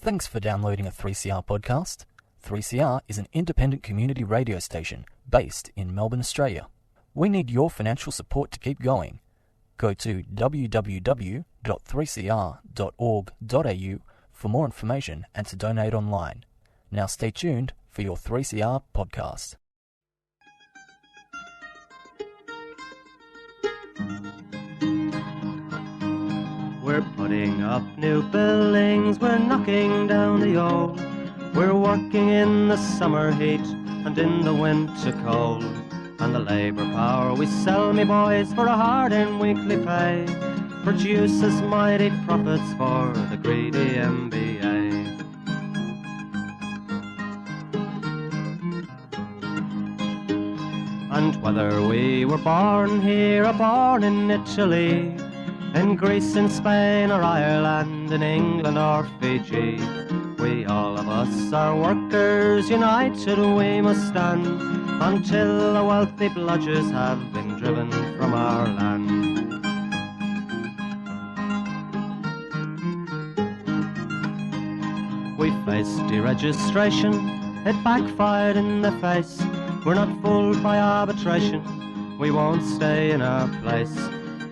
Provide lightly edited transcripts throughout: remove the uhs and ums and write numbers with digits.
Thanks for downloading a 3CR podcast. 3CR is an independent community radio station based in Melbourne, Australia. We need your financial support to keep going. Go to www.3cr.org.au for more information and to donate online. Now stay tuned for your 3CR podcast. We're putting up new buildings, we're knocking down the old. We're working in the summer heat and in the winter cold. And the labour power we sell, me boys, for a hard-earned weekly pay produces mighty profits for the greedy MBA. And whether we were born here or born in Italy, in Greece, in Spain or Ireland, in England or Fiji, we all of us are workers, united we must stand, until the wealthy bludgers have been driven from our land. We faced deregistration, it backfired in the face. We're not fooled by arbitration, we won't stay in our place.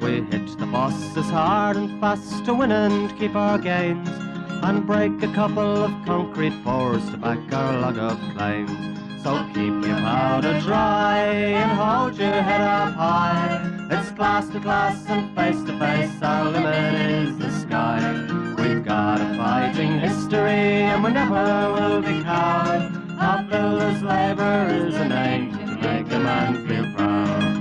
We hit the bosses hard and fast to win and keep our gains, and break a couple of concrete pours to back our log of claims. So keep your powder dry and hold your head up high. It's class to class and face to face, our limit is the sky. We've got a fighting history and we never will be cowed. Our builders' labour is a name to make a man feel proud.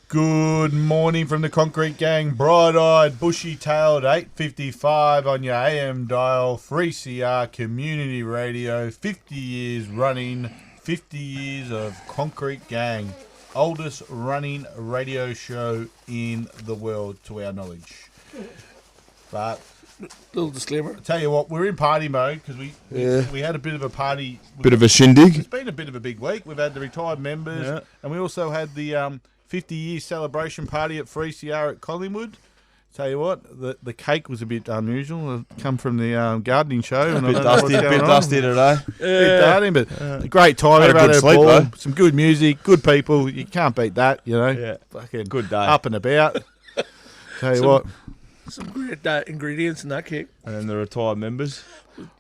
Good morning from the Concrete Gang, bright-eyed, bushy-tailed, 8:55 on your AM dial, 3CR Community Radio, 50 years running, 50 years of Concrete Gang, oldest running radio show in the world, to our knowledge. But little disclaimer. I tell you what, we're in party mode because we had a bit of a party. Bit of a shindig. It's been a bit of a big week. We've had the retired members, and we also had the 50-year celebration party at 3CR at Collingwood. Tell you what, the cake was a bit unusual. It come from the gardening show. And a bit dusty today. Bit dirty, but a great time. Had a good sleep, though. Some good music, good people. You can't beat that, you know. Yeah. Fucking Good day. Up and about. Tell you what. Some great ingredients in that cake. And then the retired members.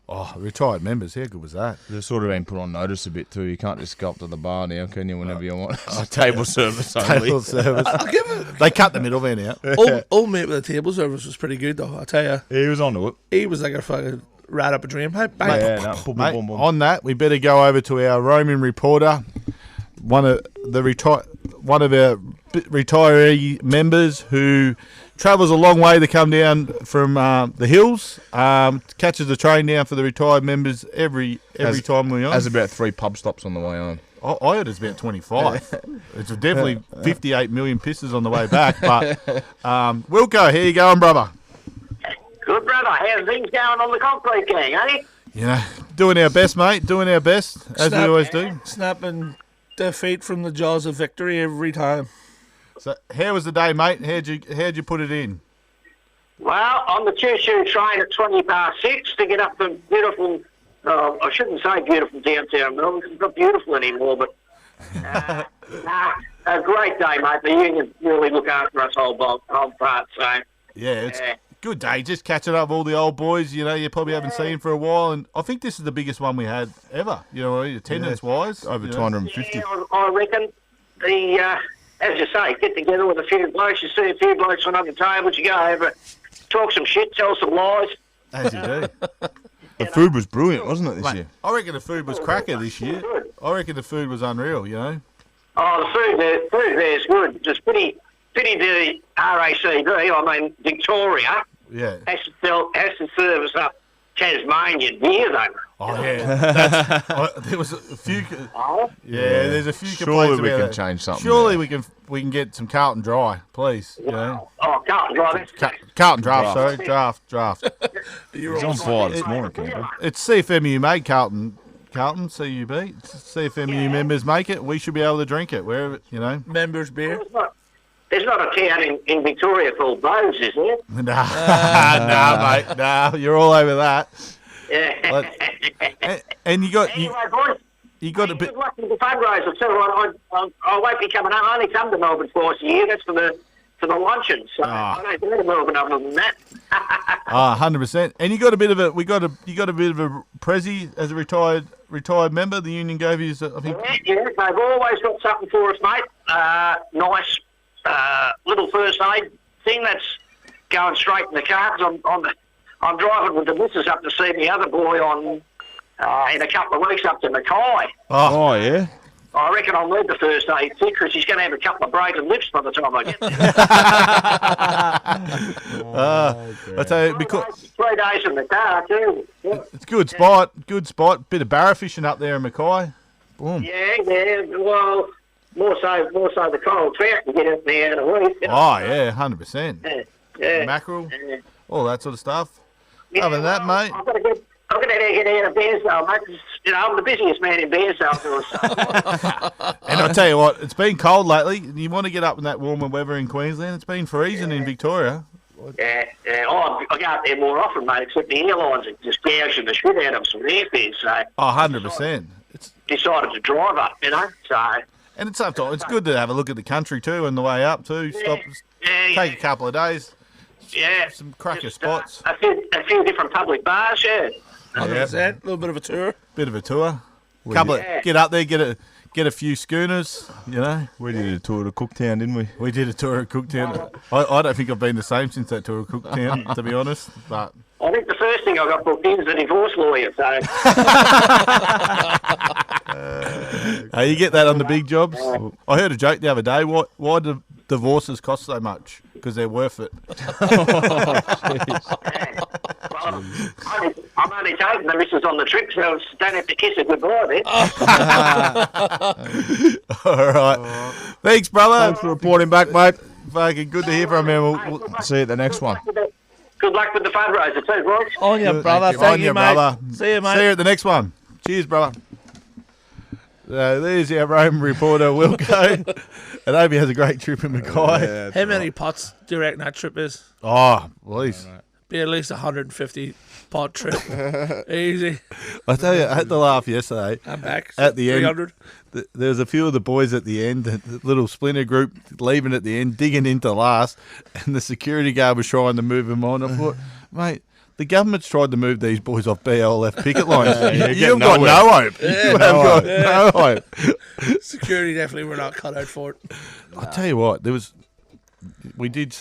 Oh, retired members, how good was that? They've sort of been put on notice a bit too. You can't just go up to the bar now, can you, whenever you want? It's table service only. Table service. They cut the middleman out. Old mate with the table service was pretty good though, I tell you. He was onto it. He was like a fucking rat up a dream. Hey, bang. Mate, on that, we better go over to our roaming reporter, one of our retiree members who travels a long way to come down from the hills, catches the train down for the retired members every time we're on. Has about 3 pub stops on the way on. I heard it's about 25. It's definitely 58 million pisses on the way back. But Wilco, how you going, brother? Good, brother. How's things going on the Concrete Gang, eh? You know, doing our best, mate. Doing our best, as we always do. Snapping defeat from the jaws of victory every time. So, how was the day, mate? How'd you put it in? Well, on the choo-choo train at 6:20 to get up to beautiful, I shouldn't say beautiful downtown Melbourne, because it's not beautiful anymore, but a great day, mate. The union really look after us whole part, so... Yeah, it's a good day. Just catching up with all the old boys, you know, you probably haven't seen for a while, and I think this is the biggest one we had ever, you know, attendance-wise. Over 250. Yeah, I reckon as you say, get together with a few blokes, you see a few blokes on other tables, you go over, talk some shit, tell some lies. As you do. The food was brilliant, wasn't it, this year? I reckon the food was cracker this year. I reckon the food was unreal, you know. Oh, the food there's good. Just pity the RACV, I mean Victoria, has to serve us up Tasmanian beer, though. Oh, yeah. There was a few... there's a few complaints Surely we about can that. change something. Surely we can get some Carlton Dry, please. You know? Oh, Carlton Dry. Carlton Draft, sorry. Draft. He's on fire this morning, Campbell. It's CFMEU made Carlton, CUB. CFMEU members make it. We should be able to drink it wherever, you know. Members beer. There's not a town in Victoria called Bowes, is there? Nah, mate. Nah, you're all over that. Yeah. And you got Anyway, boys, you got a bit. good luck with the fundraiser too. I won't be coming up. I only come to Melbourne twice a year. That's for the luncheon. So I don't go to Melbourne other than that. 100%. And you got a bit of a you got a bit of a prezi as a retired member. The union gave you, I think. Yeah, they've always got something for us, mate. Nice little first aid thing that's going straight in the car. 'Cause I'm driving with the missus up to see the other boy on in a couple of weeks up to Mackay. Oh, yeah. I reckon I'll need the first aid kit because he's going to have a couple of broken lips by the time I get there. I tell you, because 3 days in the car too. Yeah. it's good spot. Bit of barra fishing up there in Mackay. Boom. Yeah. Well, more so the coral trout can get in there in a week. You know? Oh yeah, 100%. Yeah. Mackerel, Yeah. all that sort of stuff. Yeah, Other than that, well, mate. I've got to get out of Bairnsdale, mate. 'Cause, you know, I'm the busiest man in Bairnsdale. And I tell you what, it's been cold lately. You want to get up in that warmer weather in Queensland. It's been freezing in Victoria. Yeah. Oh, I go up there more often, mate, except the airlines are just gouging the shit out of some airfares, so Oh, 100%. It's decided to drive up, you know, so... and it's sometimes it's good to have a look at the country too on the way up too. Stop, take a couple of days. Yeah. Some cracker Just, spots. A few different public bars, yeah. 100%. A little bit of a tour. Bit of a tour. Couple Yeah. get up there, get a few schooners. You know, We did a tour to Cooktown, didn't we? we did a tour of Cooktown. I don't think I've been the same since that tour of Cooktown, to be honest. But I think the first thing I got booked in is a divorce lawyer, so... you get that on the big jobs. I heard a joke the other day. Why do divorces cost so much? Because they're worth it. Well, I'm only taking the missus on the trip, so don't have to kiss her goodbye then. All right. Thanks, brother. Thanks for reporting back, mate. Fucking good to hear from you. We'll See you at the next one. Good luck with the fundraiser too, boys. On your brother. on Thank you, you, mate. brother. See you, mate. See you at the next one. Cheers, brother. There's our Rome reporter, Wilco. And I hope he has a great trip in Mackay. How many pots do you reckon that trip is? Oh, please. Be at least 150 pot trip. Easy. I tell you, I had to laugh yesterday. I'm back. At the end, 300. There was a few of the boys at the end, the little splinter group leaving at the end, digging into last, and the security guard was trying to move them on. I thought, mate, the government's tried to move these boys off BLF picket lines. You've got no hope. You have got no hope. Security definitely were not cut out for it. I tell you what, we did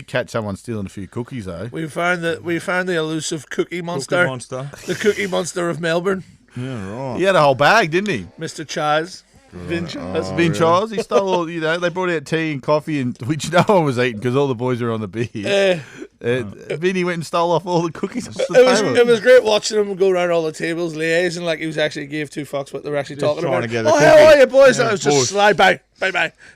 catch someone stealing a few cookies though. We found the elusive cookie monster. Cookie monster. The cookie monster of Melbourne. Yeah, right. He had a whole bag, didn't he? Mr. Chaz. Vin Chaz. Vin Charles, he stole all. They brought out tea and coffee, and which no one was eating because all the boys were on the beer. Vinny went and stole off all the cookies off the table. It was great watching him go around all the tables, liaising like he was actually gave two fucks what they were actually talking trying about. to get a Oh, cookie. how are you, boys? Yeah, I was just boys. slide bang.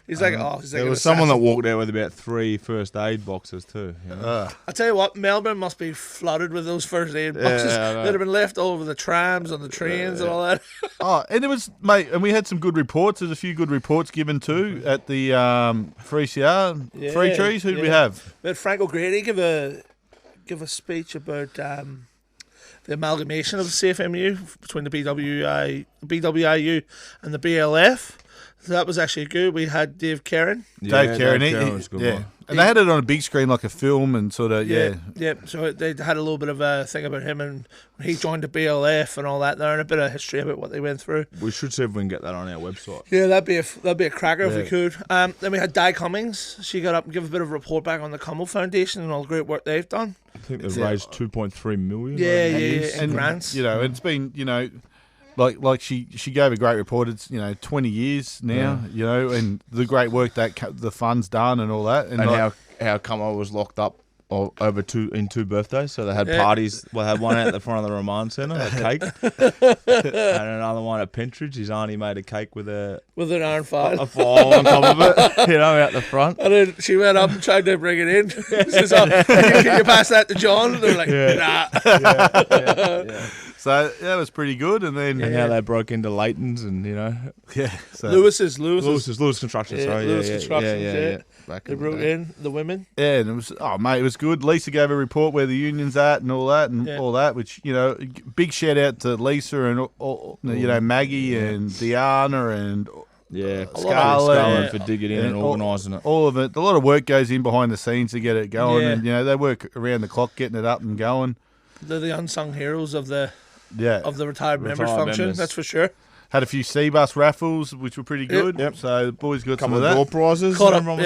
He's like, There was someone that walked out with about 3 first aid boxes too. You know? I tell you what, Melbourne must be flooded with those first aid boxes I know. that have been left all over the trams, on the trains, and all that. Oh, and it was, mate, and we had some good reports. There's a few good reports given too at the 3CR, Free Trees. Who did we have? We had Frank O'Grady give a speech about the amalgamation of the CFMEU between the BWIU and the BLF. So that was actually good. We had Dave Kerrin. Dave Kerrin. Kerrin was a good one. And they had it on a big screen like a film and sort of, Yeah. So they had a little bit of a thing about him and when he joined the BLF and all that there, and a bit of history about what they went through. We should see if we can get that on our website. Yeah, that'd be a cracker if we could. Then we had Di Cummings. She got up and gave a bit of a report back on the Cummel Foundation and all the great work they've done. I think they've raised 2.3 million. Yeah, and in grants. You know, it's been, you know, like she gave a great report. It's 20 years now, you know, and the great work that the fund's done and all that, and like, how Cummo was locked up over two birthdays, so they had parties. Well, they had one at the front of the Remand Centre, a cake, and another one at Pentridge. His auntie made a cake with an iron file on top of it, out the front. And then she went up and tried to bring it in. She says, can you pass that to John? And they're like, nah. So that was pretty good, and then And how they broke into Leighton's, and so Lewis Construction. Construction. back. They brought in the women. Yeah, and it was it was good. Lisa gave a report where the union's at and all that all that. Which big shout out to Lisa and all, Maggie and Deanna and Scarlett for digging in and organising it. All of it. A lot of work goes in behind the scenes to get it going, and they work around the clock getting it up and going. They're the unsung heroes of the retired members function. That's for sure. Had a few C-bus raffles, which were pretty good. Yep. So the boys got some of that. Door prizes. Couple of.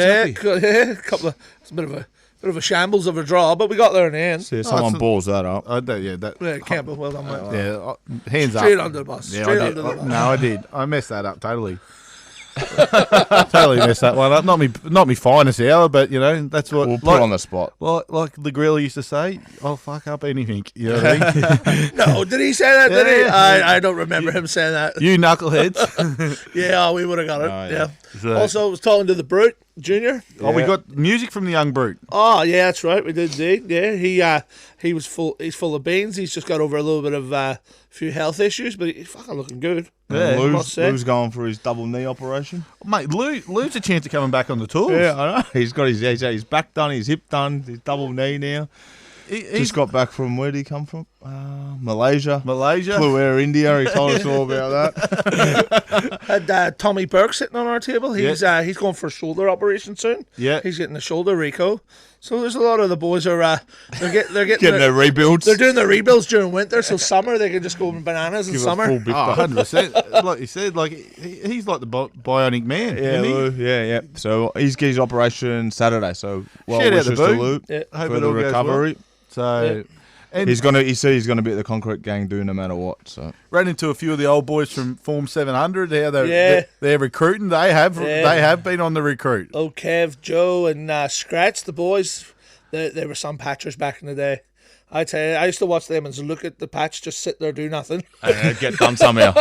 It's a bit of a shambles of a draw, but we got there in the end. So someone balls that up. Campbell, well done, mate. Hands Straight up. under the bus. Yeah, I did. No, I did. I messed that up totally. Totally messed that one up. Not me finest hour, but that's what we'll put on the spot. Like the grill used to say, I'll fuck up anything. You know what I mean? No, did he say that? Did he? I don't remember him saying that. You knuckleheads. Yeah, we would have got it. Yeah. So, also, I was talking to the Brute Junior. Oh, we got music from the young Brute. Oh, yeah, that's right. We did indeed. Yeah, he's full of beans. He's just got over a little bit of a few health issues, but he's fucking looking good. Yeah, Lou's going for his double knee operation. Mate, Lou's a chance of coming back on the tours. Yeah, I know. He's got his back done, his hip done, his double knee now. He's got back from, where did he come from? Malaysia. Flew Air India. He told us all about that. Had Tommy Burke sitting on our table. He's going for a shoulder operation soon. Yeah, he's getting a shoulder reco. So there's a lot of the boys are they're getting their rebuilds. They're doing their rebuilds during winter, so summer they can just go bananas in summer. 100%. Like you said, like he's like the bionic man. Yeah. So he's got his operation Saturday. So shout out to Lou for the recovery. Well. So. And he said he's going to be at the Concrete Gang do no matter what. So ran into a few of the old boys from Form 700. How they're recruiting. They have been on the recruit. Oh, Kev, Joe, and Scratch, the boys. They were some patchers back in the day. I tell you, I used to watch them and look at the patch, just sit there, do nothing, and get done somehow.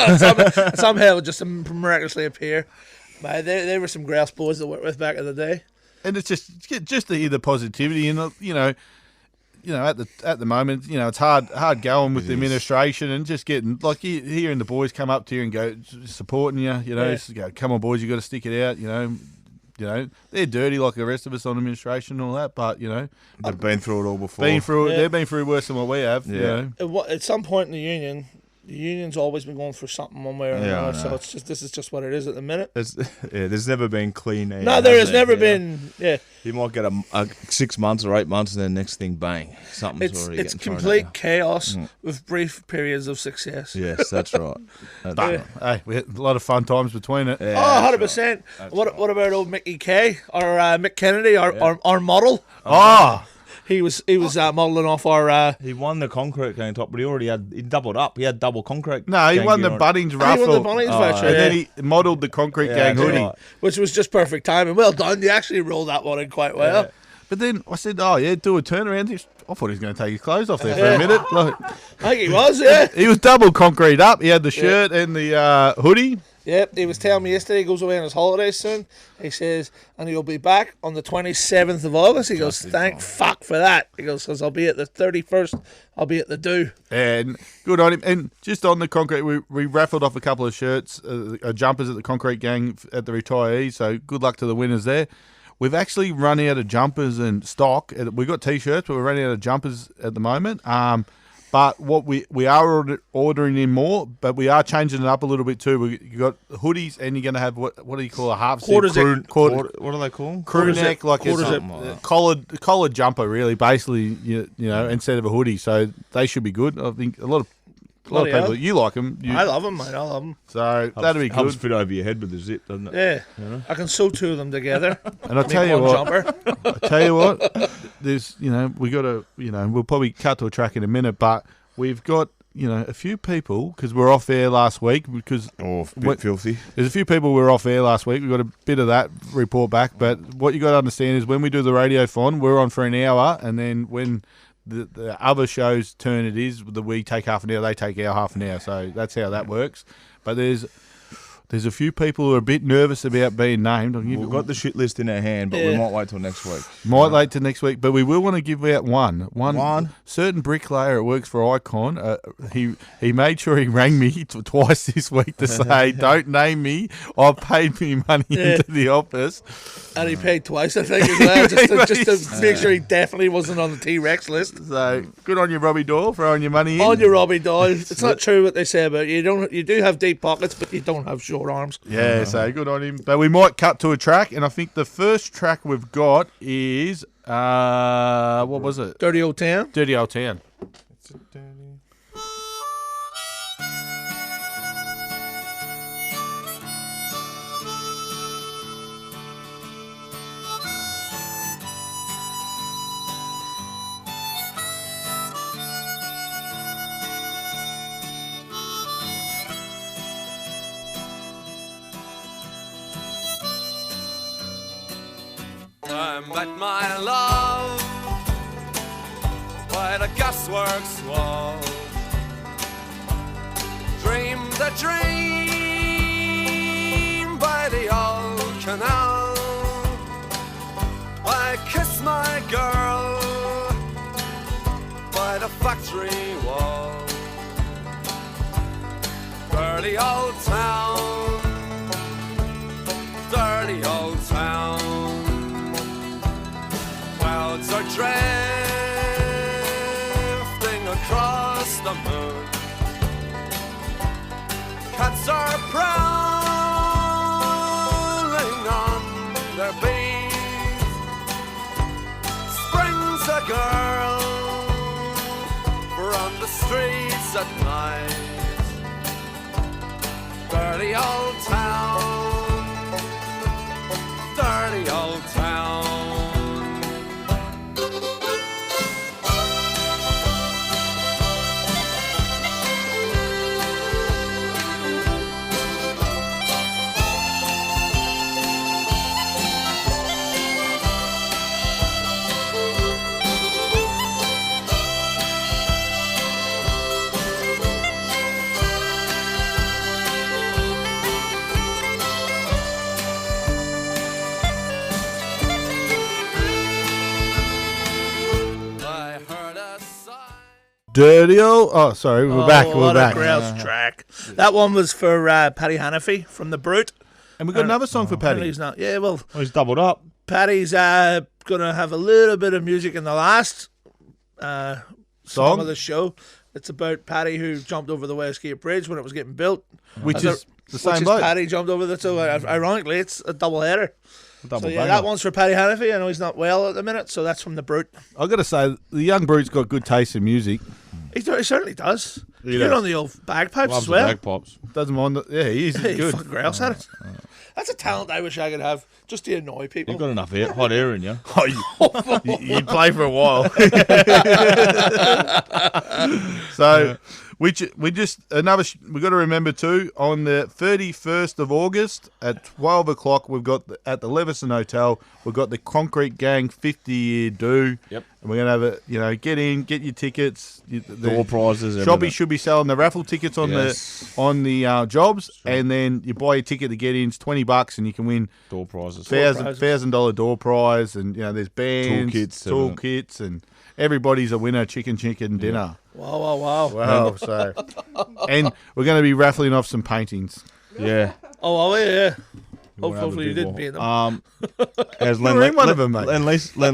Somehow it just miraculously appear. But they were some grouse boys to work with back in the day. And it's just to hear the positivity and at the moment, it's hard going with the administration and just getting like hearing the boys come up to you and go supporting you. Just go, come on boys, you got to stick it out. They're dirty like the rest of us on administration and all that, but they've been through it all before. They've been through worse than what we have. Yeah. At some point in the union's always been going for something one way or another. So this is just what it is at the minute. There's never been clean air. No, there has never been. Yeah, you might get a 6 months or 8 months, and then next thing, bang, something's already getting thrown. It's complete chaos with brief periods of success. Yes, that's right. Hey, we had a lot of fun times between it. Yeah, 100%. Right. What about old Mickey K or Mick Kennedy, our model? He was modelling off our. He won the Concrete Gang top, but he doubled up. He had double Concrete. No, he won the Bunnings raffle. He won the Bunnings voucher, and then he modelled the Concrete Gang hoodie, which was just perfect timing. Well done. You actually rolled that one in quite well. Yeah. But then I said, do a turnaround. I thought he was going to take his clothes off there for a minute. I think he was. Yeah, he was double concrete up. He had the shirt and the hoodie. Yep, he was telling me yesterday he goes away on his holidays soon. He says, and he'll be back on the 27th of August. He goes, thank fuck for that. He goes, because I'll be at the 31st, I'll be at the do. And good on him. And just on the concrete, we raffled off a couple of shirts, jumpers at the Concrete Gang at the retirees. So good luck to the winners there. We've actually run out of jumpers and stock. We've got T-shirts, but we're running out of jumpers at the moment. But what we are ordering in more, but we are changing it up a little bit too. You got hoodies, and you're going to have what do you call a half what do they call? Crew neck, like a collared jumper, really, basically, instead of a hoodie. So they should be good. I think a lot of people, you like them. I love them, mate. I love them. So that'll be good. Helps fit over your head with the zip, doesn't it? Yeah, I can sew two of them together. And I tell you what, there's we got to we'll probably cut to a track in a minute, but we've got a few people because we're off air last week because filthy. There's a few people who were off air last week. We've got a bit of that report back, but what you got to understand is when we do the Radiothon, we're on for an hour, and then when the other shows turn we take half an hour, they take our half an hour. So that's how that works. But there's There's a few people who are a bit nervous about being named. We've got the shit list in our hand, but we might wait till next week. Might wait till next week, but we will want to give out one certain bricklayer that works for Icon. He made sure he rang me twice this week to say, "Don't name me. I've paid me money into the office." And he paid twice, I think, as well, just to make sure he definitely wasn't on the T-Rex list. So good on you, Robbie Doyle, throwing your money in. On you, Robbie Doyle. It's not true what they say about you. You do have deep pockets, but you don't have short arms. Yeah, so good on him. But we might cut to a track, and I think the first track we've got is what was it? Dirty Old Town. Dirty Old Town. I met my love by the gasworks wall. Dreamed a dream by the old canal. I kissed my girl by the factory wall. Dirty old town, dirty old town. Clouds are drifting across the moon. Cats are prowling on their beat. Springs a girl from the streets at night. Dirty old town, dirty old town. Dirty old... Oh, sorry, we're back. We're back. Grouse track. That one was for Paddy Hannafy from The Brute. And we've got another song for Paddy. He's not. Yeah, well, He's doubled up. Paddy's going to have a little bit of music in the last song of the show. It's about Paddy who jumped over the Westgate Bridge when it was getting built. Which is the same bloke. Paddy jumped over the... So ironically, it's a double header. Double So that one's for Paddy Hannafy. I know he's not well at the minute, so that's from The Brute. I've got to say, the young Brute's got good taste in music. He certainly does. He He's does. good on the old bagpipes Loves as well. the bagpipes. Doesn't mind that. Yeah, he is Hey, good. fucking grouse at it. That's a talent I wish I could have, just to annoy people. You've got enough air, hot air in you. Oh, you'd play for a while. So, we got to remember too, on the 31st of August at 12 o'clock, we've got at the Leveson Hotel, we've got the Concrete Gang 50-year do. Yep. And we're going to have get in, get your tickets. The Door prizes. Shopee should be selling the raffle tickets on the jobs, and then you buy your ticket to get in. It's $20, and you can win door prizes. $1,000 door prize, and there's bands, toolkits, and everybody's a winner. Chicken dinner. Wow. So, and we're going to be raffling off some paintings. Yeah. Oh, yeah. We'll have a Hopefully you big didn't one. paint them. As You're in one of them, mate. Len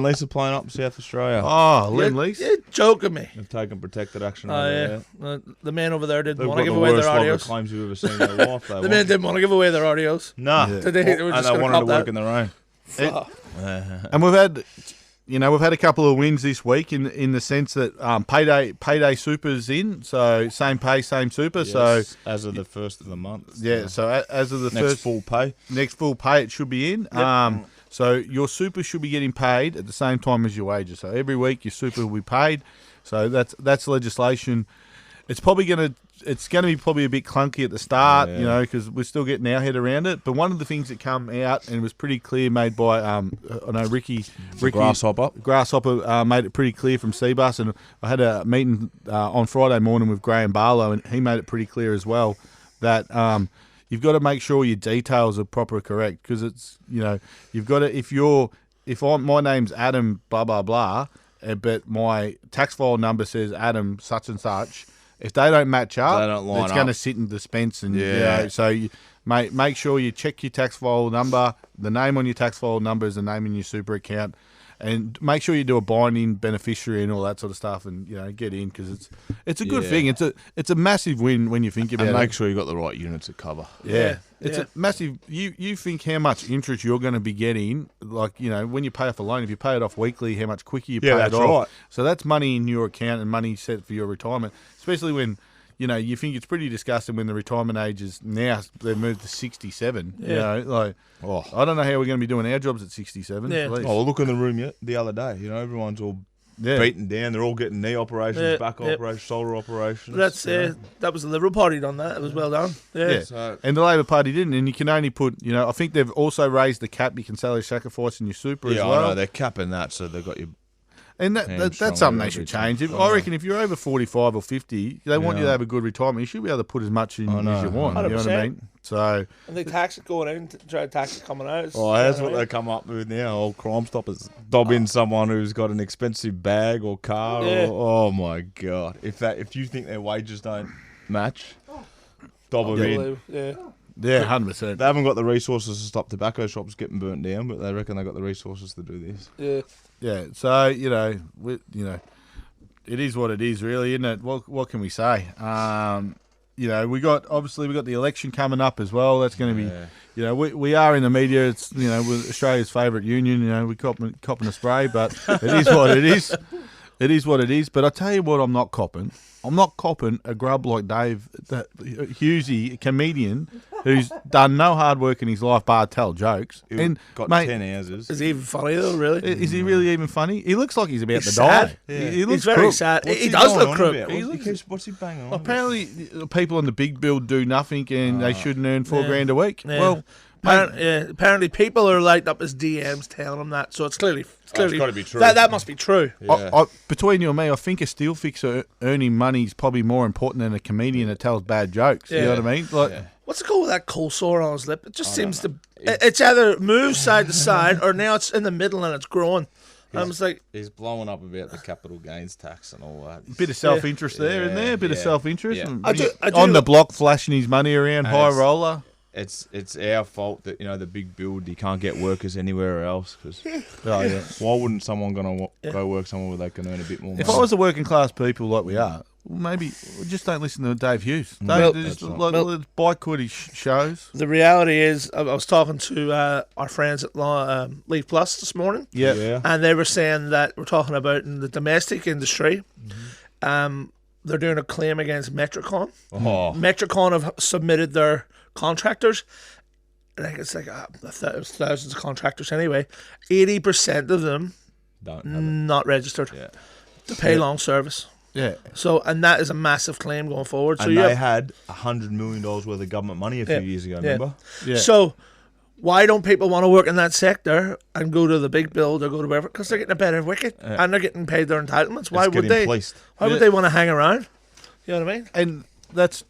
Lisa playing up South Australia. Oh, Len Lease. You're joking me. They've taken protected action Oh, over yeah. there. The man over there didn't They've want to got give the away their worst log of audios. claims you've ever seen in your life. The man didn't want to give away their audios. Nah. Yeah. They were And just they going wanted to to work in the rain. And we've had a couple of wins this week in the sense that payday super's in, so same pay, same super. Yes, so as of the first of the month. yeah, so as of the Next full pay. next full pay, it should be in. So your super should be getting paid at the same time as your wages. So every week your super will be paid. So that's legislation. It's going to be probably a bit clunky at the start, Yeah. because we're still getting our head around it. But one of the things that come out and was pretty clear, made by I know Ricky Grasshopper made it pretty clear from Cbus, and I had a meeting on Friday morning with Graham Barlow, and he made it pretty clear as well that you've got to make sure your details are proper correct, because it's, you know, you've got to, my name's Adam blah blah blah, but my tax file number says Adam such and such. If they don't match up, it's going to sit in dispense, and so you make sure you check your tax file number. The name on your tax file number is the name in your super account, and make sure you do a binding beneficiary and all that sort of stuff, and get in, because it's a good thing. It's a massive win when you think about it. And make sure you got the right units of cover. It's a massive. You think how much interest you're going to be getting, like, when you pay off a loan, if you pay it off weekly, how much quicker you pay it off. Right. So that's money in your account and money set for your retirement, especially when you think it's pretty disgusting when the retirement age is now, they've moved to 67. I don't know how we're going to be doing our jobs at 67. Yeah. Well, look in the room the other day. Everyone's all beaten down. They're all getting knee operations, back operations, shoulder operations. That's that was the Liberal Party done that. It was well done. Yeah. So, and the Labor Party didn't. And you can only put, I think they've also raised the cap. You can salary sacrifice in your super as well. Yeah, I know. They're capping that, so they've got you. And that's something they should change. I reckon if you're over 45 or 50, they want you to have a good retirement. You should be able to put as much in as you want. 100%. You know what I mean? So, and they tax it going in, try to tax it coming out. That's what they come up with now. Old Crime Stoppers dob in someone who's got an expensive bag or car. Oh my God! If you think their wages don't match, dob them in. Yeah, 100%. They haven't got the resources to stop tobacco shops getting burnt down, but they reckon they got the resources to do this. Yeah. So it is what it is, really, isn't it? What can we say? We got the election coming up as well. That's going to be, we are in the media. It's with Australia's favourite union. We copping a spray, but it is what it is. It is what it is. But I tell you what, I'm not copping. I'm not copping a grub like Dave Hughesy, a comedian who's done no hard work in his life bar tell jokes. And got 10 houses. Is he even funny though, really? Is he really even funny? He looks like he's about to die. Yeah. He looks very crook. sad. He does look crook. What's he banging on Apparently, people on the big bill do nothing and they shouldn't earn $4,000 a week. Yeah. Well, apparently people are lighting up his DMs telling him that, so it's clearly it's got to be true. That must be true. Yeah. Between you and me, I think a steel fixer earning money is probably more important than a comedian that tells bad jokes. You know what I mean? What's the goal with that cold sore on his lip? It just seems to. It's either moves side to side, or now it's in the middle and it's growing. I'm just like, he's blowing up about the capital gains tax and all that. Bit of self-interest there, isn't there? A bit of self-interest. Yeah. I do on the block, flashing his money around, high roller. It's our fault that the big build, you can't get workers anywhere else. Cause why wouldn't someone go work somewhere where they can earn a bit more money? If I was a working class people like we are, maybe we just don't listen to Dave Hughes. Bike quitty shows. The reality is, I was talking to our friends at Leave Plus this morning. Yeah. And they were saying that we're talking about in the domestic industry. They're doing a claim against Metricon. Metricon have submitted their contractors. I think it's like thousands of contractors anyway. 80% of them not registered to pay long service. Yeah. So, and that is a massive claim going forward. And they had $100 million worth of government money a few years ago, remember? Yeah. So, why don't people want to work in that sector and go to the big build or go to wherever? Because they're getting a better wicket and they're getting paid their entitlements. Why would they? Why would they want to hang around? You know what I mean? And that's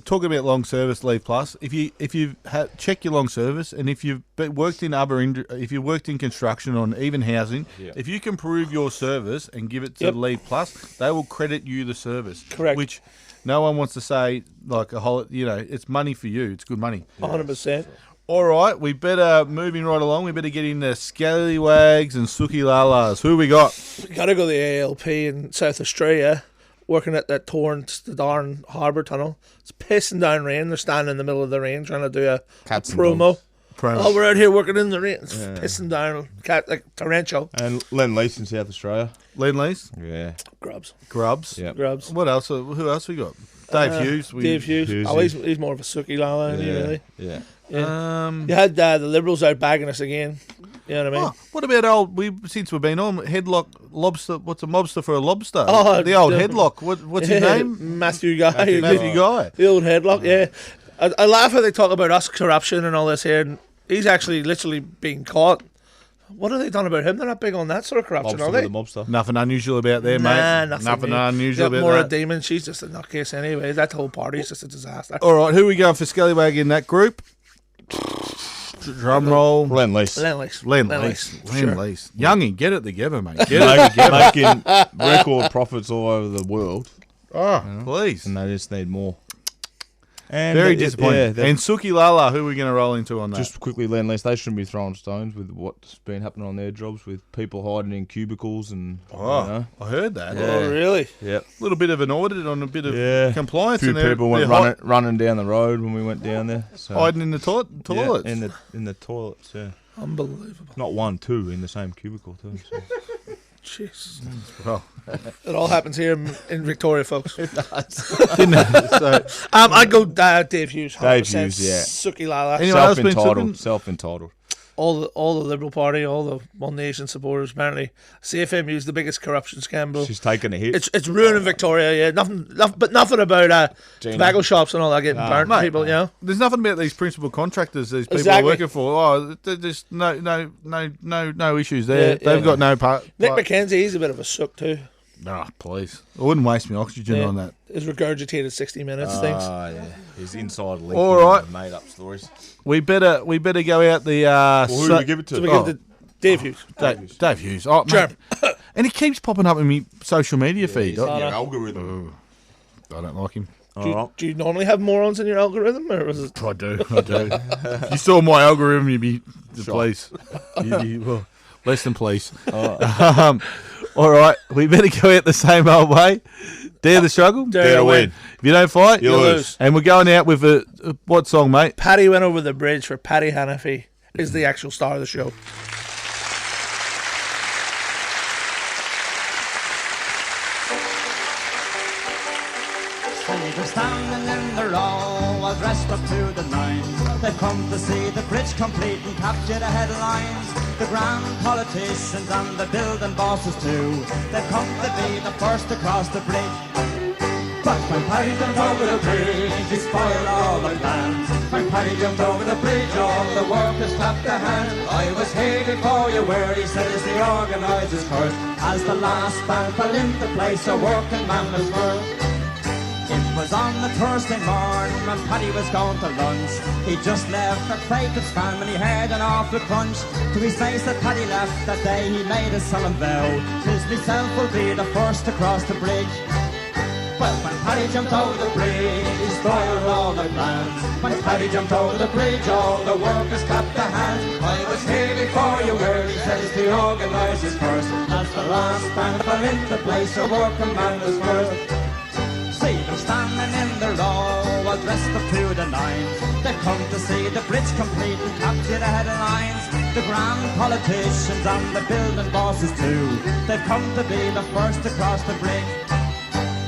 talking about long service Leave Plus. If you check your long service, and if you've worked in if you worked in construction or even housing, if you can prove your service and give it to Leave Plus, they will credit you the service. Correct. Which no one wants to say like a whole. It's money for you. It's good money. 100%. All right, we better moving right along. We better get into Scallywags and Sookie Lalas. Who we got? We gotta go to the ALP in South Australia. Working at that Torrance, the Darn Harbour Tunnel. It's pissing down rain. They're standing in the middle of the rain trying to do a promo. Oh, we're out here working in the rain. It's pissing down, like torrential. And Lend-Lease in South Australia. Lend-Lease? Yeah. Grubs. Yep. Grubs. What else? Who else we got? Dave Hughes. Dave Hughes. Oh, he's more of a Sookie Lala, isn't he, really? Yeah. You had the Liberals out bagging us again. You know what I mean? What about since we've been on, headlock lobster? What's a mobster for a lobster? Oh, the old headlock. What's his name? Matthew Guy. Matthew Guy. The old headlock, yeah. I laugh how they talk about us corruption and all this here, and he's actually literally being caught What have they done about him? They're not big on that sort of corruption, are they? The mobster. Nothing unusual about there, Nah, mate. nothing unusual about Maura that. Demon, she's just a nutcase anyway. That whole party's just a disaster. All right, who are we going for Scallywag in that group? Drum roll. Len Lease. Len Lease. Sure. Youngin, get it together, mate. Get it together. Making record profits all over the world. Oh, please. And they just need more. And Very disappointing. Yeah, and Suki Lala, who are we going to roll into on that? just quickly, Len Lease, they shouldn't be throwing stones with what's been happening on their jobs with people hiding in cubicles and, I heard that. Yeah. Oh, really? Yep. A little bit of an audit on a bit of compliance. A few and they're- people went they're running down the road when we went down there. So. hiding in the toilets. Yeah, in the toilets, yeah. Unbelievable. Not one, two in the same cubicle, too. So. Jeez. Well, It all happens here in Victoria, folks. didn't it? So, I'd go Dave Hughes. 100%. Dave Hughes, yeah. Suki Lala. Anyone else been Self-entitled. talking? Self-entitled. All the Liberal Party, all the One Nation supporters, apparently. CFMEU is the biggest corruption scandal. She's taken a hit. It's ruining Victoria, yeah. Nothing about tobacco shops and all that getting burnt. mate, People, you know. there's nothing about these principal contractors these people Exactly. are working for. Oh, there's just no issues there. Yeah, They've got no part. Nick McKenzie, he's a bit of a sook too. Please. I wouldn't waste my oxygen Yeah. on that. His regurgitated 60 minutes things. Yeah. His inside link. All right. Made up stories. We better go out the. Who do we give it to? So we give it to Dave Hughes. Dave Hughes. Oh, mate. And he keeps popping up in my social media feed. He's in your algorithm. I don't like him. Do you normally have morons in your algorithm, or was it? I do. If you saw my algorithm, you'd be the police. Well, less than police. All right, we better go out the same old way. Dare the struggle, Dare to win. If you don't fight, You lose. And we're going out with a what song, mate? Paddy Went Over the Bridge for Paddy Hanafi is the actual star of the show. They're standing in the row, all dressed up to the nines. They've come to see the bridge complete and capture the headlines. The grand politicians and the building bosses too. They've come to be the first across the bridge. But when Paddy jumped over the bridge, he spoiled all the plans. When Paddy jumped over the bridge, all the workers clapped their hands. I was here before you were, he said as the organisers first. As the last band fell into place, a working man was first. It was on the Thursday morning when Paddy was going to lunch. He just left for Craig's farm and he heard an awful crunch. To his face that Paddy left that day, he made a solemn vow. 'Tis myself will be the first to cross the bridge. Well, when Paddy jumped over the bridge, he spoiled all the plans. When Paddy jumped over the bridge, all the workers clapped their hands. I was here before you were, he says the organisers first. As the last band fell into place, a working man was first. See them standing in the row, all dressed up to the nines. They've come to see the bridge complete and capture the headlines. The grand politicians and the building bosses too. They've come to be the first to cross the bridge.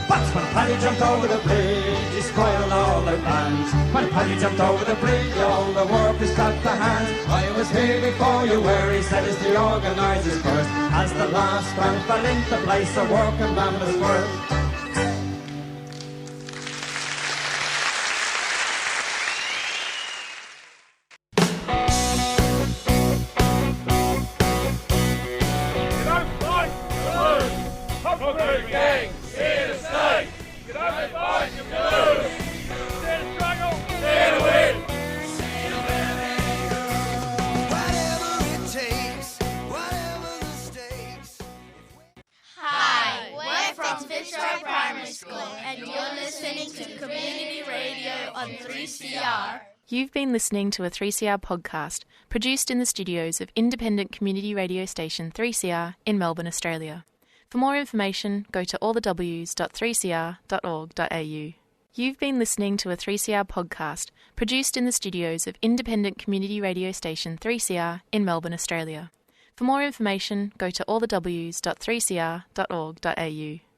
But when Paddy jumped over the bridge, he spoiled all their plans. When Paddy jumped over the bridge, all the workers clapped their hands. I was here before you were, he said as the organisers first. As the last band fell into place, a working man was first. Hi, we're from Fitzroy Primary School and you're listening to Community Radio on 3CR. You've been listening to a 3CR podcast produced in the studios of independent community radio station 3CR in Melbourne, Australia. For more information, go to allthews.3cr.org.au. You've been listening to a 3CR podcast produced in the studios of independent community radio station 3CR in Melbourne, Australia. For more information, go to allthews.3cr.org.au.